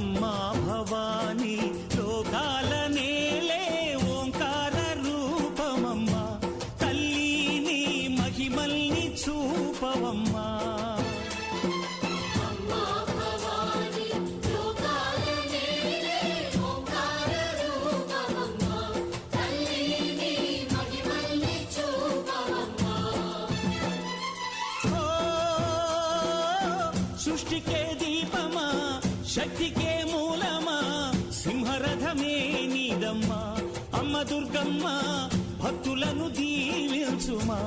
అమ్మా భవానీ లోకాల నేలే ఓంకార రూపమమ్మా తల్లి మహిమల్ని చూపవమ్మా సృష్టికే దీపమా శక్తికే మూలమా సింహరథమే నీదమ్మా అమ్మ దుర్గమ్మ భక్తులను దీవించుమా